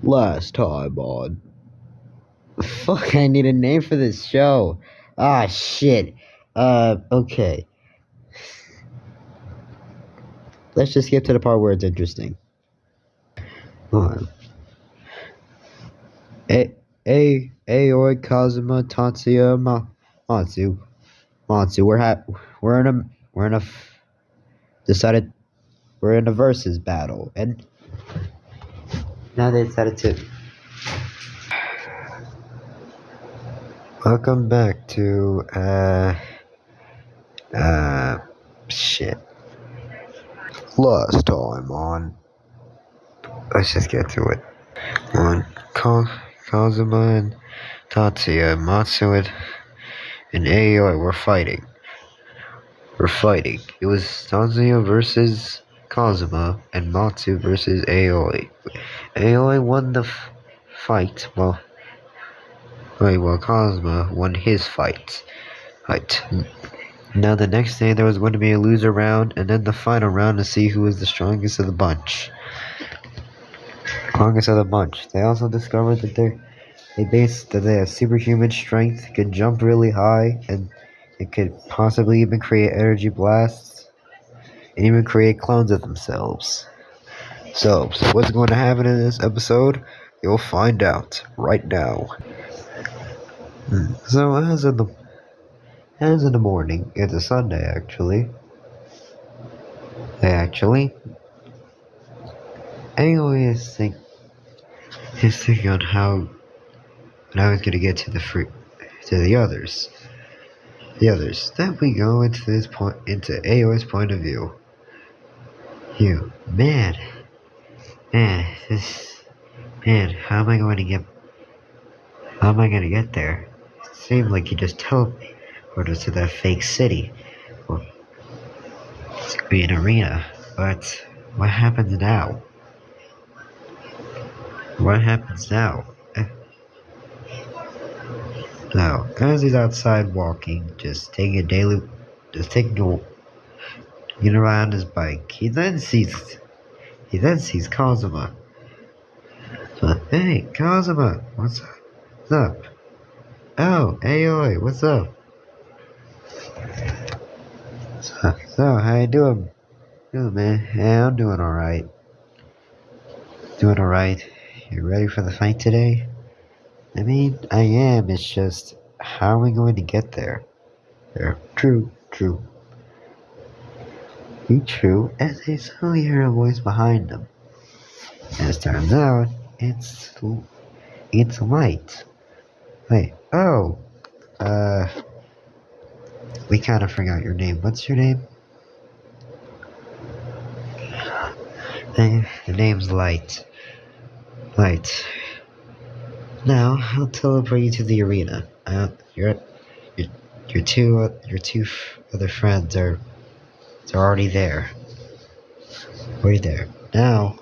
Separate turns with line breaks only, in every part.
Last time on. Fuck, I need a name for this show. Ah, shit. Okay. Let's just get to the part where it's interesting. Hold on. Aoi, Kazuma, Tatsuya, Matsu. Decided we're in a versus battle, and now they decided to. Welcome back to, shit. Last time on. Let's just get to it. On Kazuma and Tatsuya, Matsu and Aoi were fighting. It was Tatsuya versus Kazuma and Matsu versus Aoi. Aoi won the fight, while Kazuma won his fight. Now the next day there was going to be a loser round, and then the final round to see who was the strongest of the bunch. They also discovered that they have superhuman strength, can jump really high, and it could possibly even create energy blasts, and even create clones of themselves. So what's going to happen in this episode? You'll find out right now. So as in the morning, it's a Sunday actually. Aoi is thinking on how he's gonna get to the others. Then we go into Aoi's point of view. Man, how am I going to get there? It seemed like you just teleported us to that fake city. Well, it's gonna be an arena, but what happens now? Now, as he's outside walking, just taking around his bike, he then sees Kazuma. So, hey, Kazuma, what's up? Oh, Aoi, what's up? So, how you doing? Good, man. Yeah, I'm doing alright. You ready for the fight today? I mean, I am. It's just, how are we going to get there? True. Be true, as they suddenly hear a voice behind them. As it turns out, it's Light. Wait, we kind of forgot your name. What's your name? The name's Light. Now, I'll teleport you to the arena. Your two other friends are already there. Now,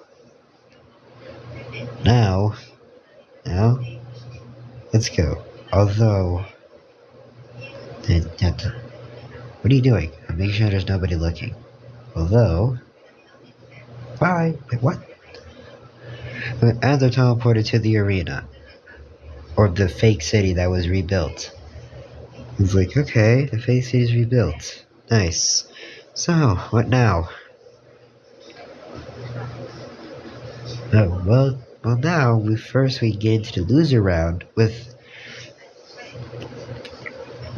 let's go. Although, what are you doing? I'll make sure there's nobody looking. Bye. Wait, what? But as they're teleported to the arena, or the fake city that was rebuilt. It's like, okay, the fake city's rebuilt. Nice. So, what now? Oh, well now, we get into the loser round with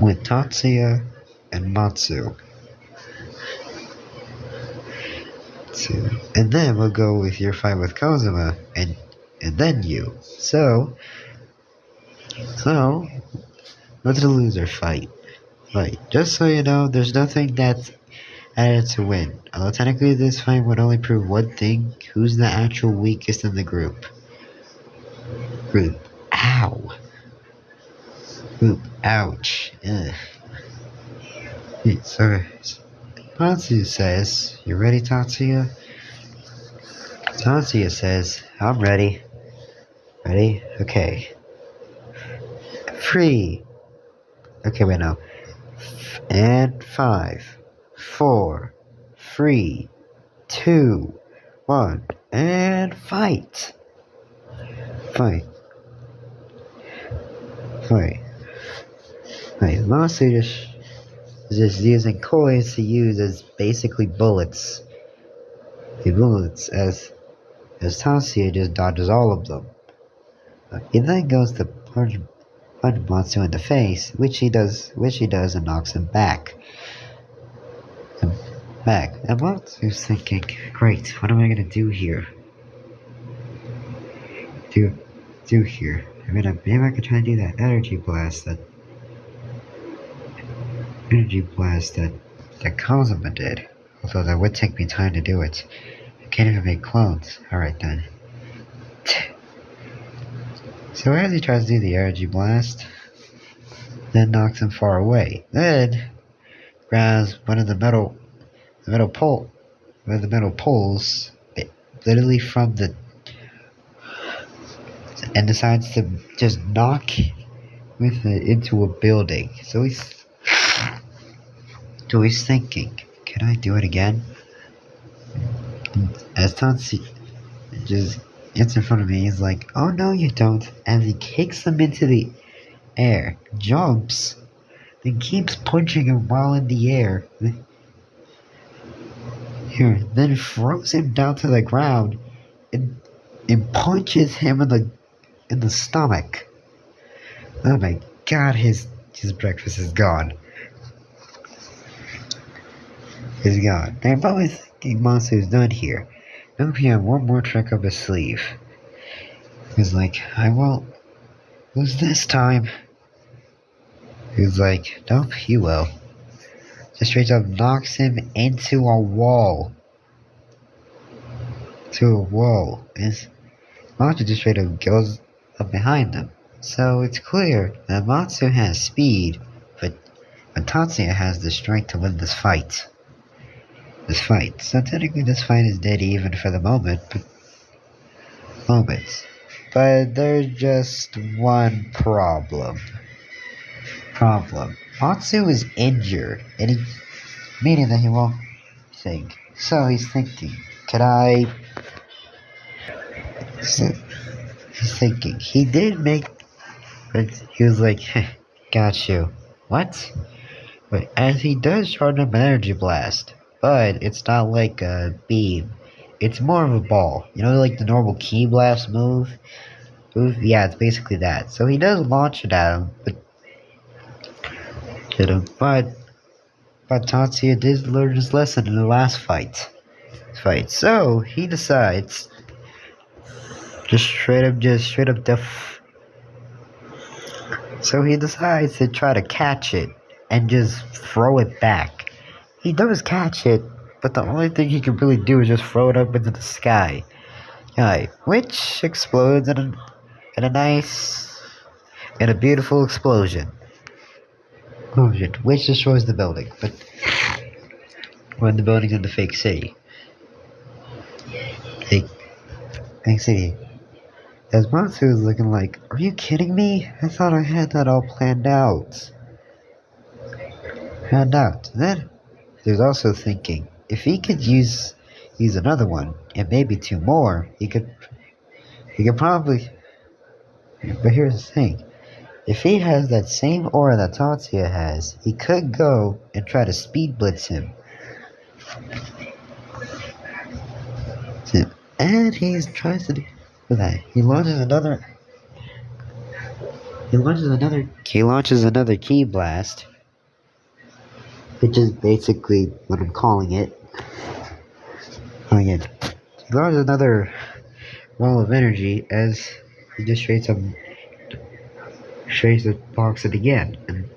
Tatsuya and Matsu. And then we'll go with your fight with Kazuma, and then you. So, what's the loser fight? Just so you know, there's nothing that's added to win. Although technically this fight would only prove one thing: who's the actual weakest in the group. Ow. Ouch. Ugh. So, Tatsuya says, you ready, Tatsuya? Tatsuya says, I'm ready. Ready? Okay. Free. Okay, wait, no. And 5, 4, 3, 2, 1, and fight. Wait, wait, wait. Matsu is just using coins to use as basically bullets. The bullets as Tatsuya just dodges all of them. He then goes to punch Matsu in the face, which he does and knocks him back. And Matsu's thinking, great, what am I gonna do here? Do here. Maybe I could try to do that energy blast that Kazuma did. Although that would take me time to do it. I can't even make clones. Alright then. So as he tries to do the energy blast, then knocks him far away. Then grabs one of the metal poles, literally from the, and decides to just knock with it into a building. So he's thinking, can I do it again? As Tatsuya just gets in front of me, he's like, oh no you don't, as he kicks him into the air, jumps, then keeps punching him while in the air. Then throws him down to the ground and punches him in the stomach. Oh my god, his breakfast is gone. He's gone. They're both thinking Matsu's done here. Nope, he had one more trick up his sleeve. He's like, I won't lose this time. He's like, nope, he will. Just straight up knocks him into a wall. And Matsu just straight up goes up behind them. So it's clear that Matsu has speed, but Tatsuya has the strength to win this fight. So technically this fight is dead even for the moment, but there's just one problem. Matsu is injured, and meaning that he won't think. So he's thinking, he's thinking, he did make, but he was like, got you. What? But as he does charge up an energy blast, but it's not like a beam. It's more of a ball. You know, like the normal Ki Blast move? Yeah, it's basically that. So he does launch it at him, but Tatsuya did learn his lesson in the last fight. So he decides just straight up so he decides to try to catch it and just throw it back. He does catch it, but the only thing he can really do is just throw it up into the sky. Which explodes in a beautiful explosion. Which destroys the building, but when the building's in the fake city. Fake city. As Matsu is looking like, are you kidding me? I thought I had that all planned out. Then there's also thinking, if he could use another one, and maybe two more, he could probably, but here's the thing, if he has that same aura that Tatsuya has, he could go and try to speed blitz him. And he tries to do that. He launches another Ki Blast, which is basically what I'm calling it. He launches another wall of energy as he just straight up blocks it again, and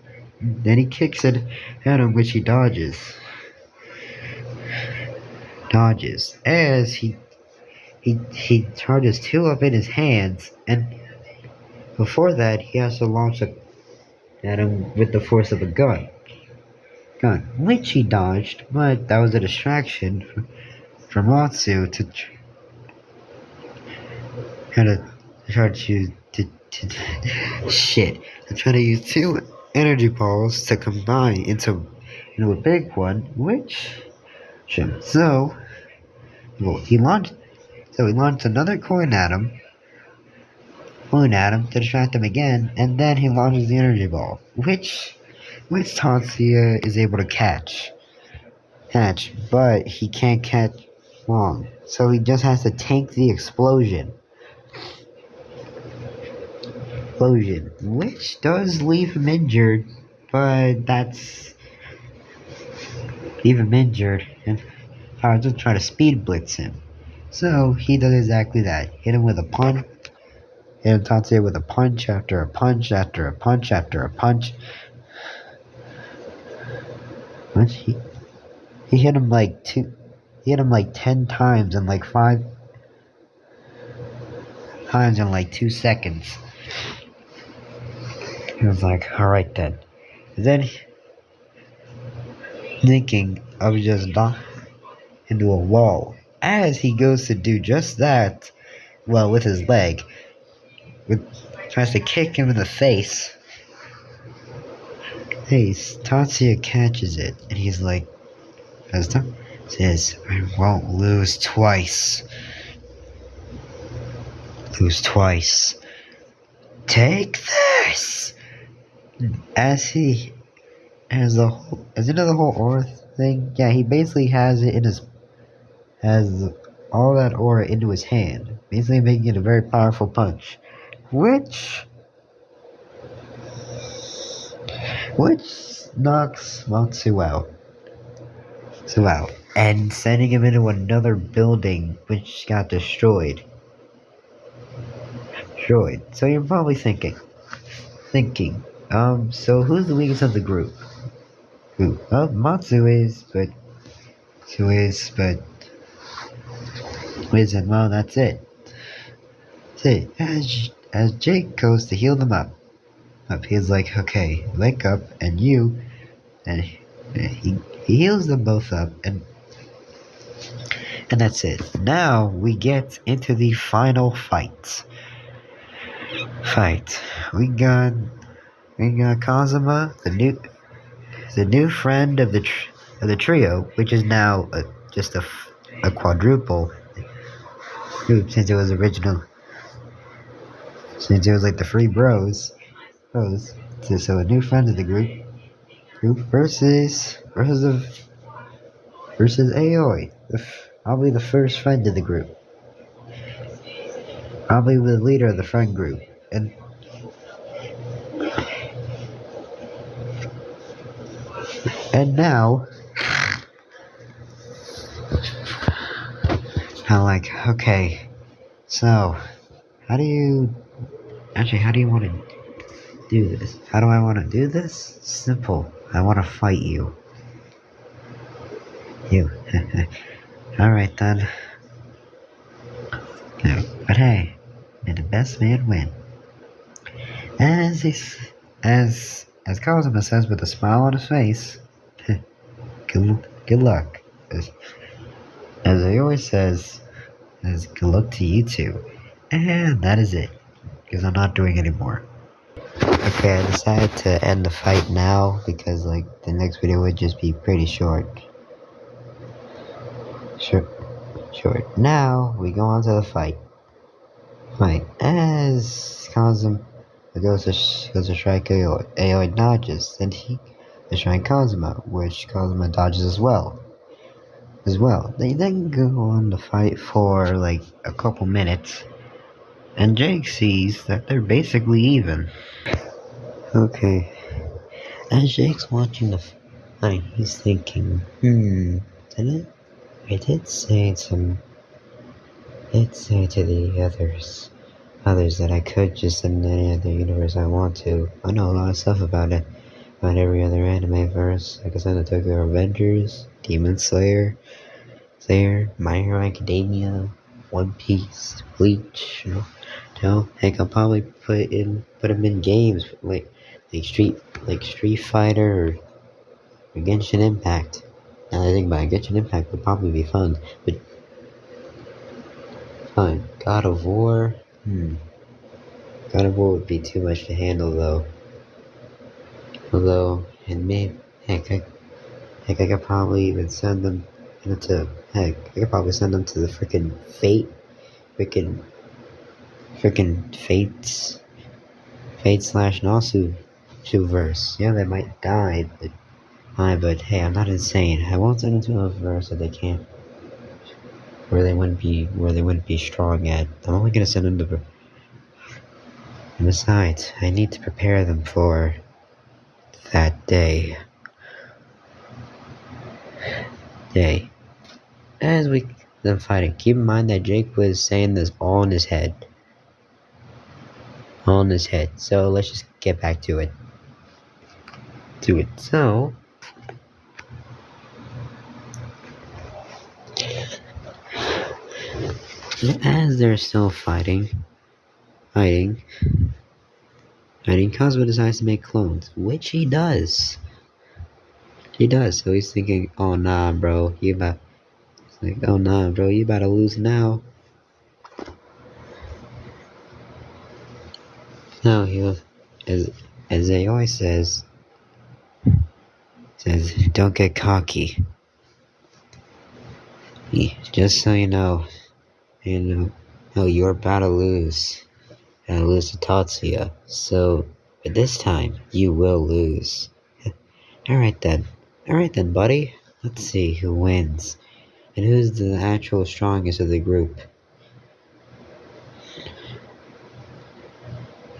then he kicks it at him, which he dodges as he charges two up in his hands, and before that he has to launch it at him with the force of a gun, which he dodged, but that was a distraction for Matsu to try to use two energy balls to combine into a big one, which he launched another coin at him, balloon at him to distract him again, and then he launches the energy ball, which Tatsuya is able to catch, but he can't catch long, so he just has to tank the explosion, which does leave him injured, but that's leave him injured, and Haruto try to speed blitz him. So he does exactly that. Hit him with a punch. Hit him Tatsuya with a punch after a punch after a punch after a punch. He hit him like 10 times in like 5 times in like 2 seconds. He was like, alright then. Then thinking of just knocking into a wall. As he goes to do just that, well, with his leg, tries to kick him in the face. Tatsuya catches it, and he's like, says, I won't lose twice. Take this! As into the whole aura thing, yeah, he basically has all that aura into his hand, basically making it a very powerful punch, which knocks Matsu out, and sending him into another building which got destroyed. So you're probably thinking, so who's the weakest of the group? Who? Well, Matsu is, but well, that's it. As Jake goes to heal them up, he's like, okay, wake up, and he heals them both up, and that's it. Now we get into the final fight. We got Kazuma, the new friend of the trio, which is now just a quadruple group since it was like the three bros. So a new friend of the group versus Aoi, probably the first friend of the group, probably the leader of the friend group, and now I'm like, okay, so how do you want to do this? How do I want to do this? Simple. I want to fight you. Alright then. No, but hey, may the best man win. As Kazuma says with a smile on his face, good luck. As he always says, good luck to you too. And that is it, because I'm not doing any more. Okay, I decided to end the fight now because like the next video would just be pretty short. Now we go on to the fight. As Kazuma goes to strike Aoi dodges, then he to strike Kazuma, which Kazuma dodges as well. They then go on to fight for like a couple minutes, and Jake sees that they're basically even. Okay, as Jake's watching the fight, he's thinking, I did say to the others that I could just in any other universe I want to. I know a lot of stuff about every other anime verse. Like I said, the Tokyo Revengers, Demon Slayer, My Hero Academia, One Piece, Bleach. Heck, I'll probably put them in games like Street Fighter or Genshin Impact. Now that I think about it, Genshin Impact would probably be fun, but fine. God of War. God of War would be too much to handle though. Although, and maybe, heck, I could probably even send them I could probably send them to the frickin' Fate freaking Fate slash Nasu verse. Yeah, they might die, but hey, I'm not insane. I won't send them to a verse that they can't, where they wouldn't be strong at. I'm only gonna send them to. And besides, I need to prepare them for that day. As we them fighting, keep in mind that Jake was saying this all in his head. So let's just get back to it. So as they're still fighting, Cosmo decides to make clones, which he does. So he's thinking, oh nah, bro, you about to lose now. No, as Aoi says, don't get cocky. Just so you know, you're about to lose. And lose to Tatsuya. So, but this time, you will lose. Alright then, buddy. Let's see who wins. And who's the actual strongest of the group.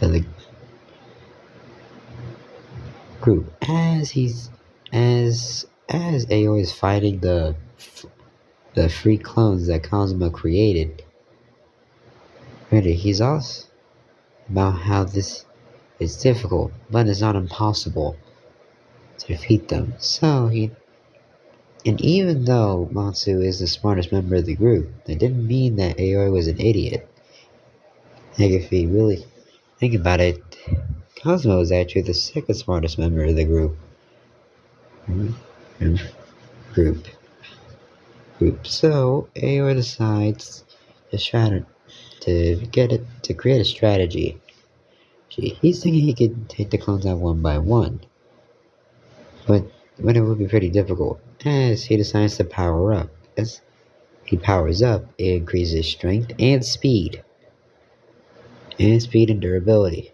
As Aoi is fighting the free clones that Kazuma created. He's also about how this is difficult, but it's not impossible to defeat them. And even though Matsu is the smartest member of the group, that didn't mean that Aoi was an idiot. Like, if you really think about it, Cosmo is actually the second smartest member of the group. So Aoi decides to create a strategy. He's thinking he could take the clones out one by one, but it would be pretty difficult. As he decides to power up, as he powers up, it increases strength and speed, and durability.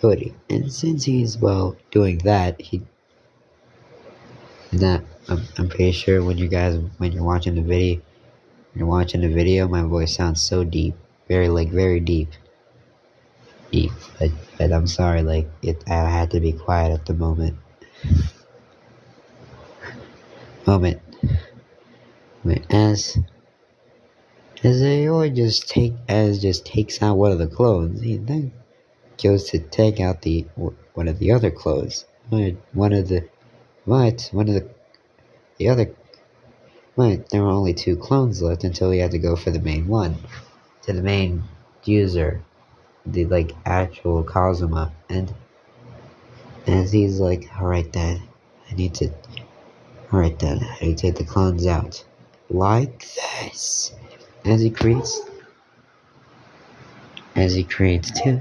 And since he's doing that, I'm pretty sure when you're watching the video, my voice sounds so deep, very deep. But I'm sorry, I had to be quiet at the moment. As Aoi just takes out one of the clones, he then goes to take out one of the other clones. There were only 2 clones left until he had to go for the main one, to the main user, the actual Kazuma. And as he's like, alright then, I need to take the clones out. Like this. As he creates 2.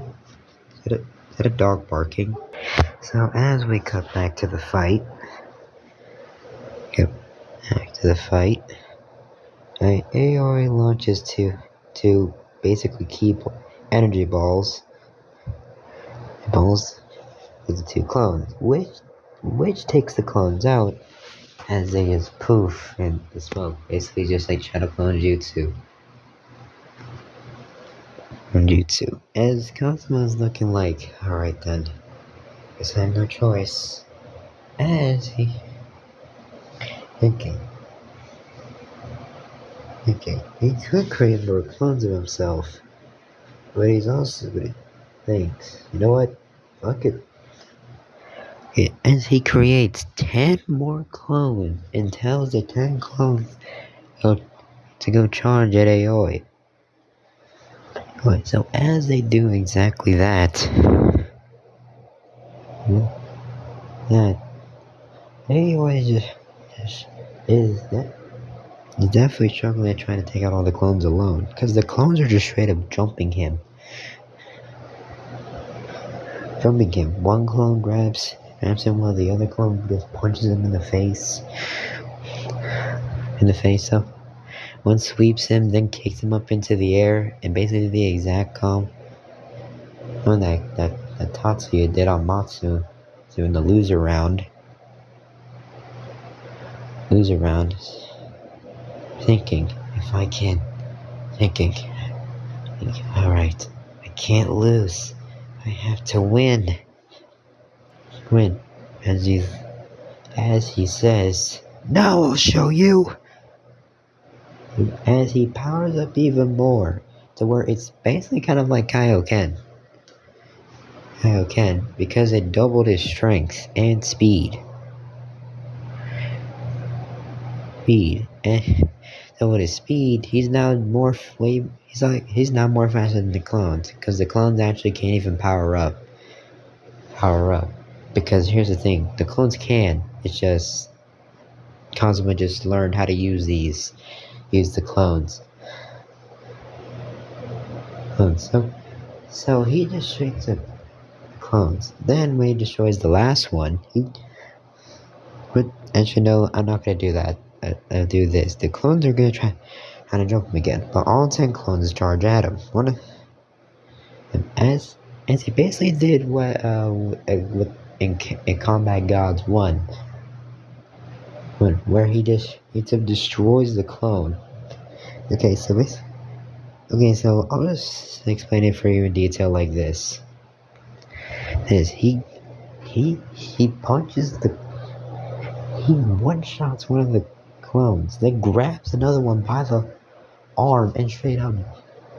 Is that a dog barking? So as we cut back to the fight. Aoi launches two basically key energy balls with the 2 clones, which takes the clones out as they just poof in the smoke, basically just like Shadow Clone Jutsu. As Cosmo's looking like, alright then, guess I have no choice. As he thinking, he could create more clones of himself, but he's also thinks, you know what, fuck it. As he creates 10 more clones and tells the 10 clones to go charge at Aoi. So as they do exactly that, Aoi is definitely struggling at trying to take out all the clones alone, because the clones are just straight up jumping him. One clone grabs him while the other clone just punches him in the face.
One sweeps him, then kicks him up into the air, and basically the exact combo that Tatsuya did on Matsu. So in the loser round, thinking, alright, I can't lose. I have to win. As he says, now I'll show you. As he powers up even more, to where it's basically kind of like Kaioken, because it doubled his strength and speed. And so with his speed, he's now more faster than the clones, because the clones actually can't even power up. Because here's the thing, the clones can. It's just Kazuma just learned how to use the clones. So he destroys the clones. Then when he destroys the last one, I'm not gonna do that. I'll do this. The clones are gonna try to jump him again, but all 10 clones charge at him. As he basically did what in Combat Gods 1, where he destroys the clone. Okay, so I'll just explain it for you in detail like this. He one-shots one of the clones, then grabs another one by the arm and straight up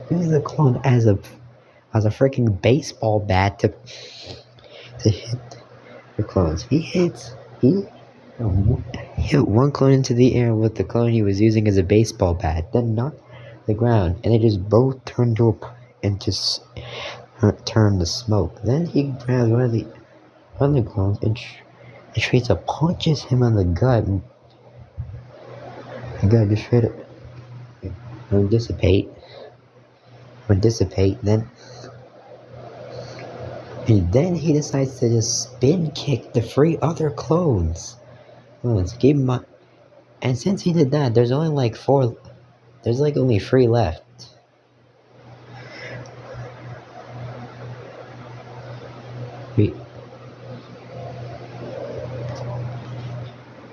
uses the clone as a freaking baseball bat to hit the clones. He hit one clone into the air with the clone he was using as a baseball bat, then knocked the ground, and they just both turned turn to smoke. Then he grabs one of the other clones and straight up punches him on the gut, and the guy just straight up would dissipate. Then he decides to just spin kick the 3 other clones. And since he did that, there's only like 4. There's like only 3 left.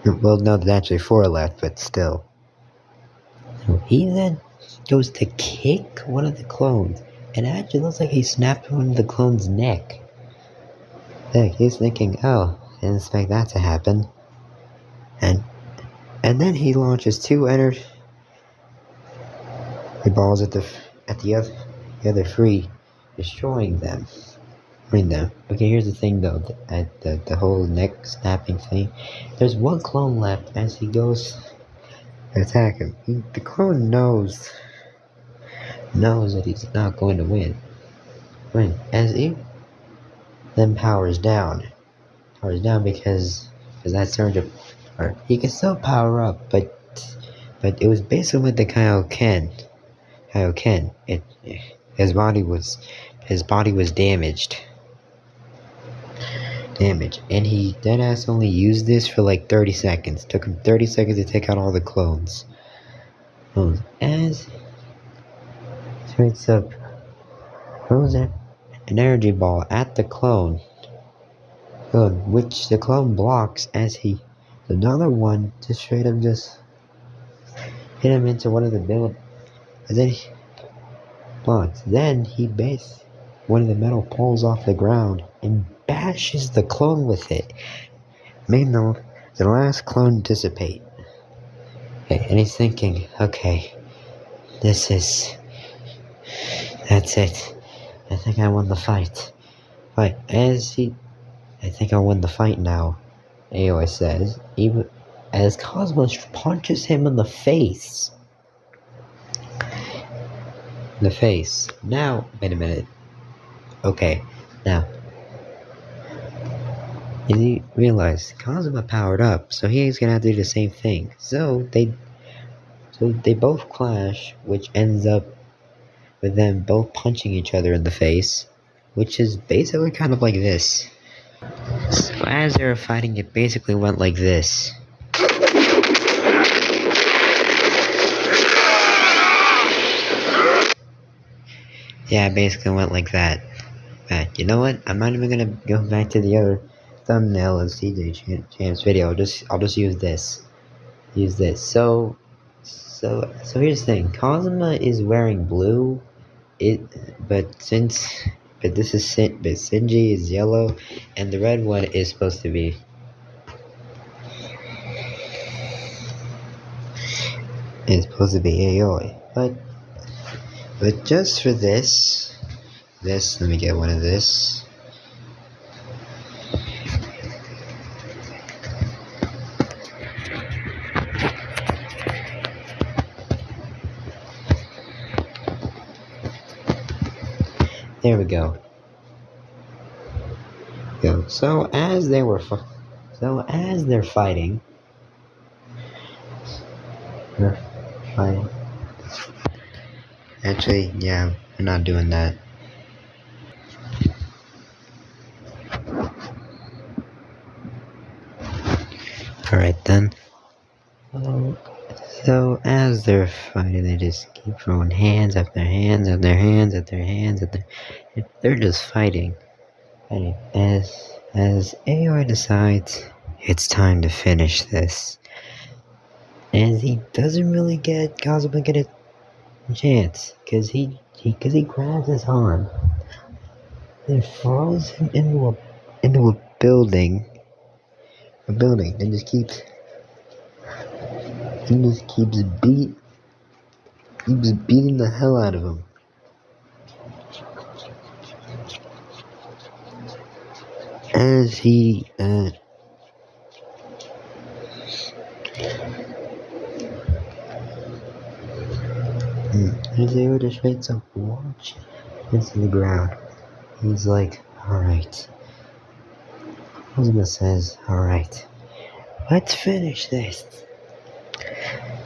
Well, no, there's actually 4 left, but still. He then goes to kick one of the clones, and it actually looks like he snapped one of the clones' neck. He's thinking, oh, didn't expect that to happen. And then he launches 2 energy balls at the other 3, destroying them. Okay, here's the thing though, at the whole neck snapping thing. There's 1 clone left as he goes to attack him. The clone knows that he's not going to win. As he then powers down because that's turned to, or he can still power up, but it was basically with the Kaioken. His body was damaged, and he deadass only used this for like 30 seconds. Took him 30 seconds to take out all the clones. As straight up throws an energy ball at the clone, which the clone blocks, as another one just straight up just hit him into one of the buildings, and then he blocks. Then one of the metal poles off the ground and bashes the clone with it, making the last clone dissipate. Okay, and he's thinking, okay, that's it. I think I won the fight. I think I won the fight now, Aoi says, even as Cosmos punches him in the face. Now, wait a minute. Okay, now, you realize Kazuma powered up, so he's gonna have to do the same thing. So they both clash, which ends up with them both punching each other in the face, which is basically kind of like this. So as they were fighting, it basically went like this. Yeah, it basically went like that. But you know what? I'm not even gonna go back to the other thumbnail of CJ Champ's video. I'll just use this. Use this. So here's the thing. Kazuma is wearing blue. It, but since, but this is but Shinji is yellow, and the red one is supposed to be. It's supposed to be Aoi, but just for this, let me get one of this. There we go. So as they're fighting, they're fighting. Actually, yeah, we're not doing that. Alright then. So as they're fighting, they just keep throwing hands after hands after hands after hands after. They're just fighting. As Aoi decides it's time to finish this, and he doesn't really get Kazuma get a chance, cause he grabs his arm and throws him into a building, and just keeps beating the hell out of him. As he as Aoi just straight up launch into the ground. He's like, alright. Kazuma says, alright, let's finish this.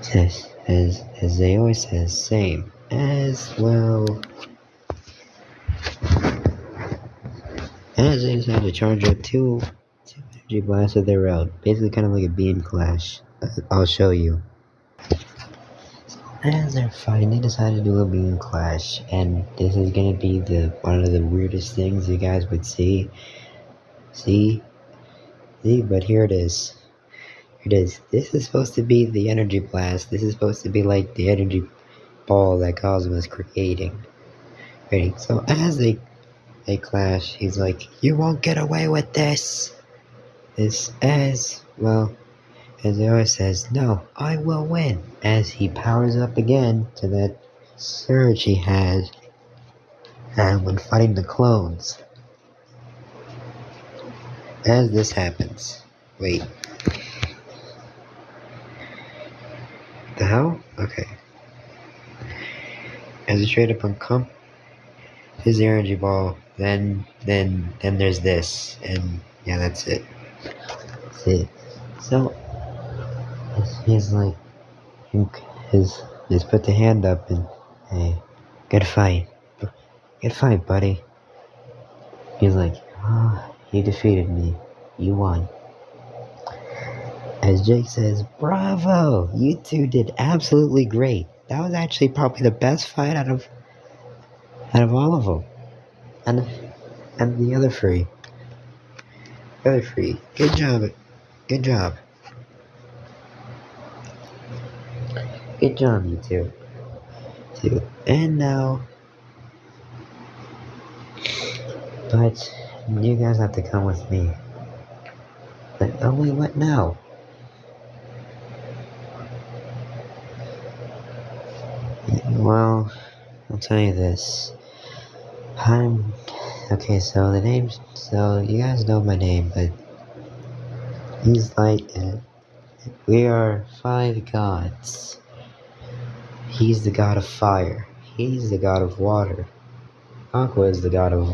Says, as they always says, same. As well. As they decide to charge up two energy blasts of their own. Basically kind of like a beam clash. I'll show you. As they're fighting, they decide to do a beam clash, and this is gonna be one of the weirdest things you guys would see. See, but here it is. This is supposed to be the energy blast. This is supposed to be like the energy ball that Kazuma is creating. So as they clash, he's like, "You won't get away with this." As Aoi says, "No, I will win." As he powers up again to that surge he had when fighting the clones. As this happens, wait. The hell? Okay. As he straight up his energy ball, then there's this, and yeah, that's it. That's it. So he's like, just put the hand up and, hey, good fight, buddy. He's like, you defeated me, you won. As Jake says, bravo, you two did absolutely great. That was actually probably the best fight out of all of them. And the other three. Good job. Good job, you two. And now, but you guys have to come with me. But wait, what now? Well, I'll tell you this. Okay, so you guys know my name, but he's like, we are 5 gods. He's the god of fire. He's the god of water. Aqua is the god of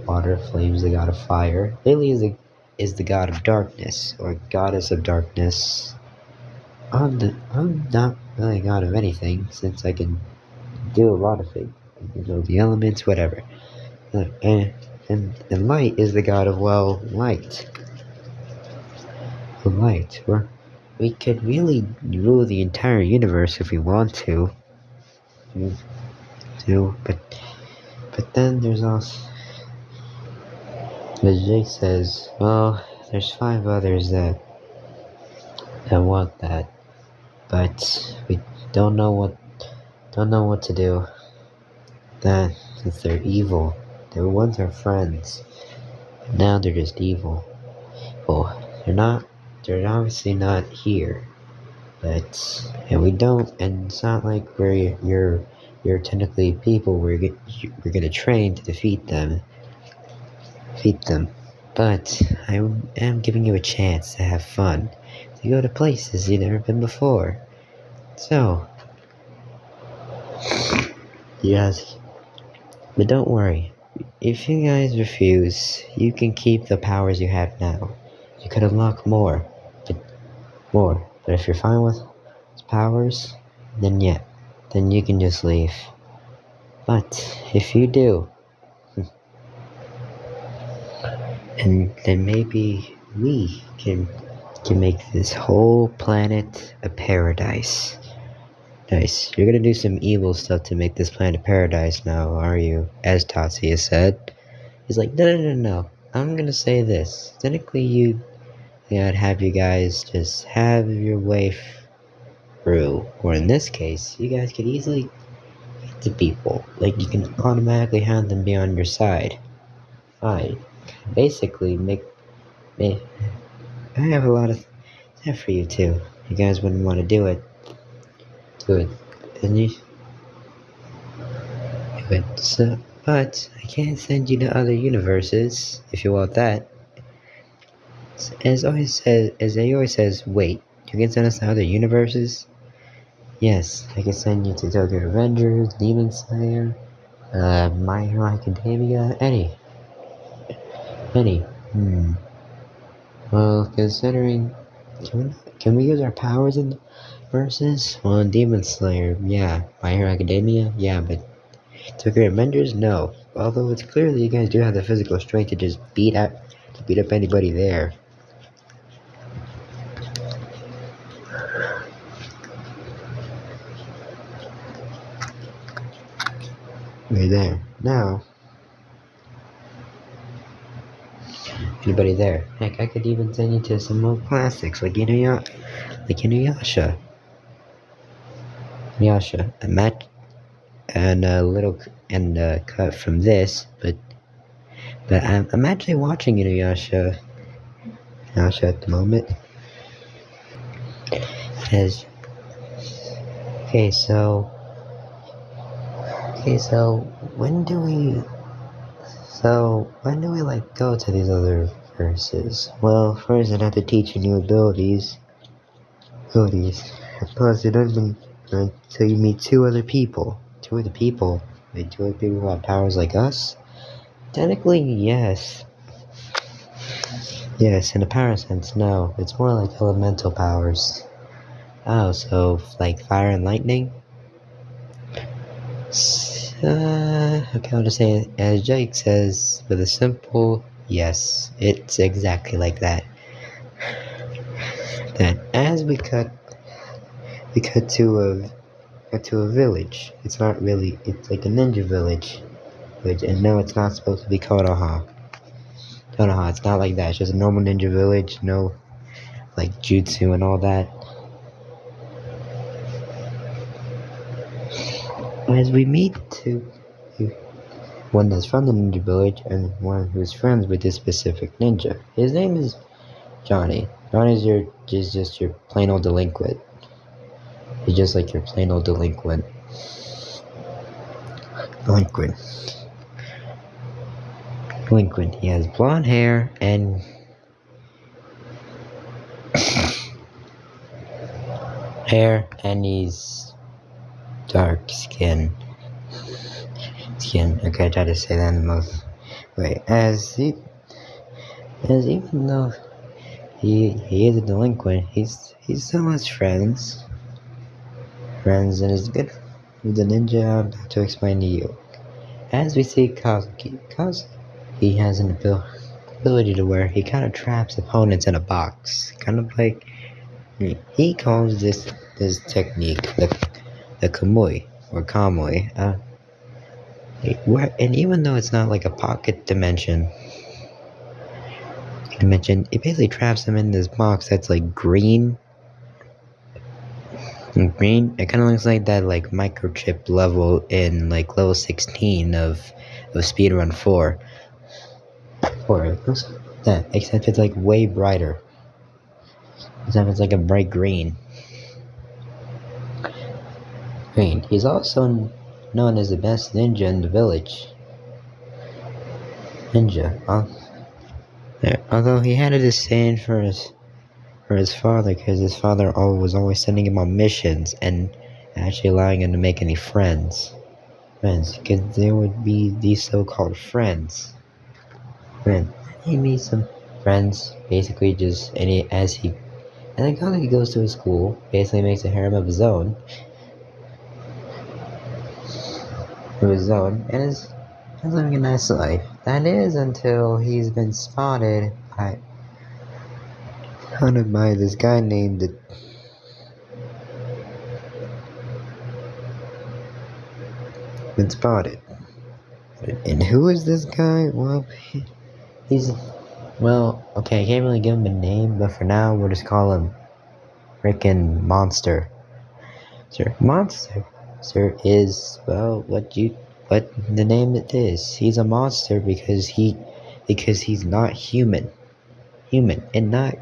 water. Flame is the god of fire. Lily is the god of darkness, or goddess of darkness. I'm not really a god of anything, since I can do a lot of things. The elements, whatever. And light is the god of, light. Light. We could really rule the entire universe if we want to. But But then there's also, as Jake says, well, there's 5 others that want that, but we don't know what to do. That since they're evil, they were once our friends. Now they're just evil. Well, they're obviously not here. And we don't, and it's not like you're technically people. We're gonna train to defeat them. But I am giving you a chance to have fun, to go to places you've never been before. So, you guys, but don't worry. If you guys refuse, you can keep the powers you have now. You could unlock more. But if you're fine with powers, then yeah, then you can just leave. But if you do, and then maybe we can make this whole planet a paradise. Nice. You're gonna do some evil stuff to make this planet a paradise now, are you? As Tatsuya said. He's like, no. I'm gonna say this. Technically, I'd have you guys just have your way through. Or in this case, you guys could easily get to people. Like, you can automatically have them be on your side. Fine. Basically, I have a lot of stuff for you too. You guys wouldn't want to do it. And you do it. So, but I can't send you to other universes if you want that. As they always says, wait, you can send us to other universes? Yes, I can send you to Tokyo Revengers, Demon Slayer, My Hero Academia, any. Well, considering, can we use our powers in versus? Well, in Demon Slayer, yeah. My Hero Academia, yeah, but Tokyo Revengers, no. Although it's clear that you guys do have the physical strength to just beat up anybody there. Right there. Now, anybody there? Heck, I could even send you to some old classics like Inuyasha. A match and a little cut from this, but I'm actually watching Inuyasha at the moment. When do we like go to these other verses? Well, first I'd have to teach you new abilities. Plus, it only until you meet 2 other people. 2 other people? Wait, 2 other people who have powers like us? Technically, yes. Yes, in a power sense, no. It's more like elemental powers. Oh, so like fire and lightning? Okay, I'll just say it as Jake says, with a simple yes. It's exactly like that. Then, as we cut to a village. It's not really. It's like a ninja village, and no, it's not supposed to be Konoha. It's not like that. It's just a normal ninja village. No, like jutsu and all that. As we meet one that's from the ninja village and one who's friends with this specific ninja. His name is Johnny. Johnny's just your plain old delinquent. He's just like your plain old delinquent. He has blonde hair and he's dark skin. Okay, I try to say that in the most way. As even though he is a delinquent, he's so much friends, and is good with the ninja. I'm about to explain to you. As we see Kazuki has an ability to where he kind of traps opponents in a box, kind of like he calls this technique the Kamui or Kamui. And even though it's not like a pocket dimension, it basically traps him in this box that's like green. And green, it kind of looks like that like microchip level in like level 16 of Speedrun 4. It looks like that, except it's like way brighter. Except it's like a bright green. He's also known as the best ninja in the village. Although he had a disdain for his father, because his father was always sending him on missions and actually allowing him to make any friends, because there would be these so-called friends. He meets some friends, basically just as he goes to his school, basically makes a harem of his own, and is living a nice life. That is until he's been spotted by this guy named been spotted. And who is this guy? Well, okay, I can't really give him a name, but for now we'll just call him frickin' Monster. Monster is, well, what the name it is. He's a monster because he's not human, and not.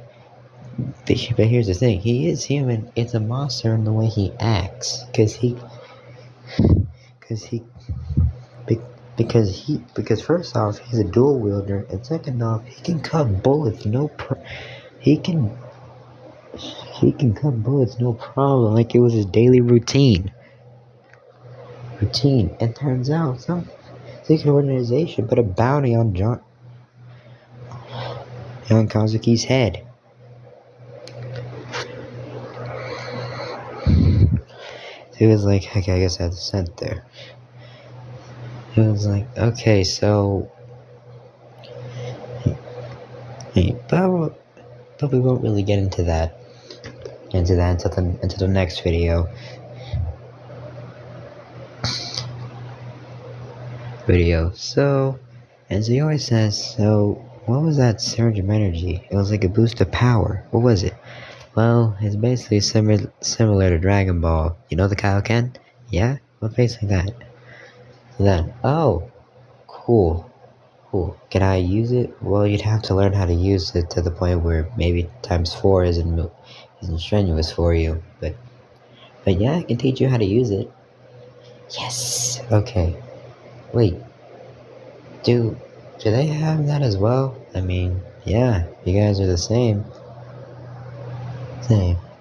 But here's the thing: he is human. It's a monster in the way he acts, because first off, he's a dual wielder, and second off, he can cut bullets he can cut bullets no problem, like it was his daily routine. And turns out some secret organization put a bounty on John Kazuki's head. So he was like, okay, I guess I have to send there. He was like, okay, so but we won't really get into that until the next video. So, as he always says, so what was that surge of energy? It was like a boost of power. What was it? Well, it's basically similar to Dragon Ball. You know the Kaioken? Yeah? Well, basically that. Oh, cool. Can I use it? Well, you'd have to learn how to use it to the point where maybe ×4 isn't strenuous for you. But yeah, I can teach you how to use it. Yes. Okay. Wait. Do they have that as well? I mean, yeah, you guys are the same.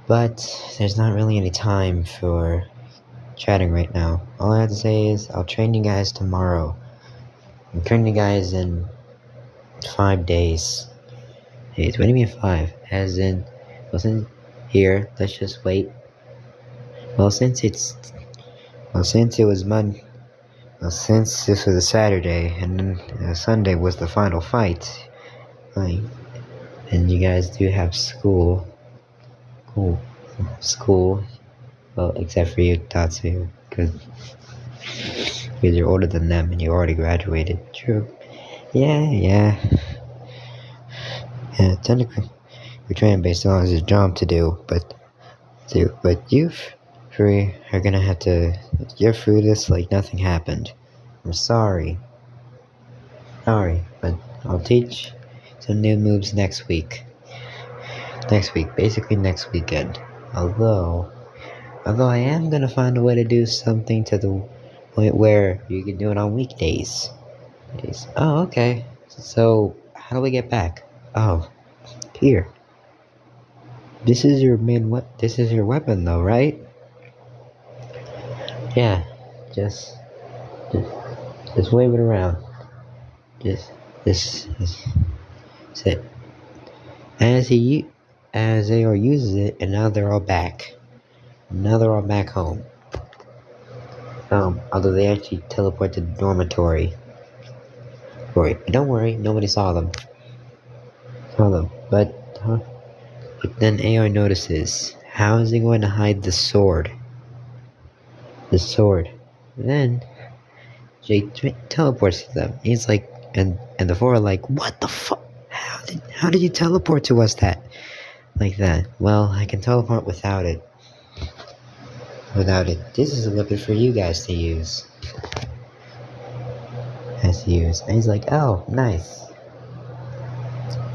But there's not really any time for chatting right now. All I have to say is I'll train you guys tomorrow. I'm training you guys in 5 days. Hey, what do you mean 5? As in, since let's just wait. Since this was a Saturday and then Sunday was the final fight, and you guys do have school. Well, except for you, Tatsu, because you're older than them and you already graduated. True. Yeah. Technically, you're training based on as a job to do, but you three are gonna have to get through this like nothing happened. I'm sorry, but I'll teach some new moves next week. Basically next weekend. Although I am gonna find a way to do something to the point where you can do it on weekdays. Oh, okay. So how do we get back? Oh, here. This is your weapon, though, right? Yeah. Just wave it around. Just sit. As AR uses it, and now they're all back. Home. Although they actually teleport to the dormitory. But don't worry, nobody saw them. But then AR notices. How is he going to hide the sword? Then Jake teleports to them. He's like, and the four are like, what the fuck? How did you teleport to us that? Like that. Well, I can teleport without it. Without it. This is a weapon for you guys to use. Has to use. And he's like, oh, nice.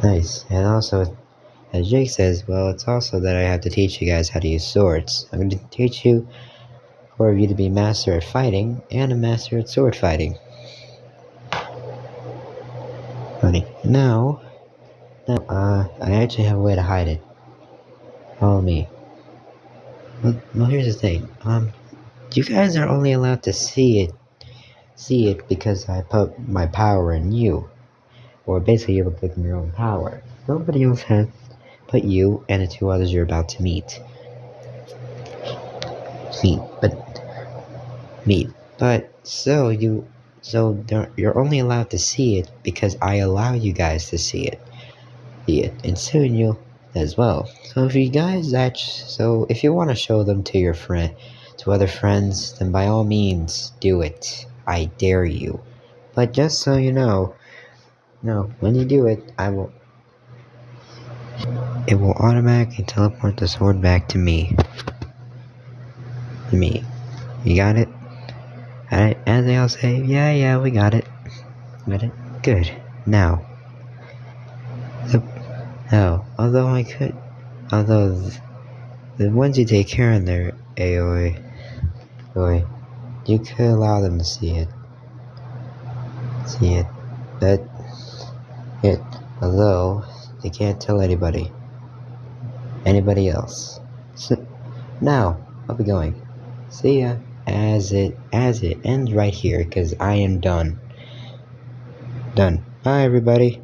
Nice. And also, as Jake says, well, it's also that I have to teach you guys how to use swords. I'm going to teach you, for you to be master at fighting, and a master at sword fighting. Funny. Now, I actually have a way to hide it. Follow me. Well, here's the thing. You guys are only allowed to see it because I put my power in you. Or basically you're putting your own power. Nobody else has but you and the two others you're about to meet. But so you're only allowed to see it because I allow you guys to see it. And soon you'll as well. So if you want to show them to to other friends, then by all means do it. I dare you. But just so you know, when you do it, it will automatically teleport the sword back to me. You got it? Alright, and they all say, yeah, we got it. Got it? Good. Now. Although the ones you take care of there, Aoi, you could allow them to see it. But although they can't tell anybody else. So, now, I'll be going. See ya. As it ends right here, because I am done. Bye, everybody.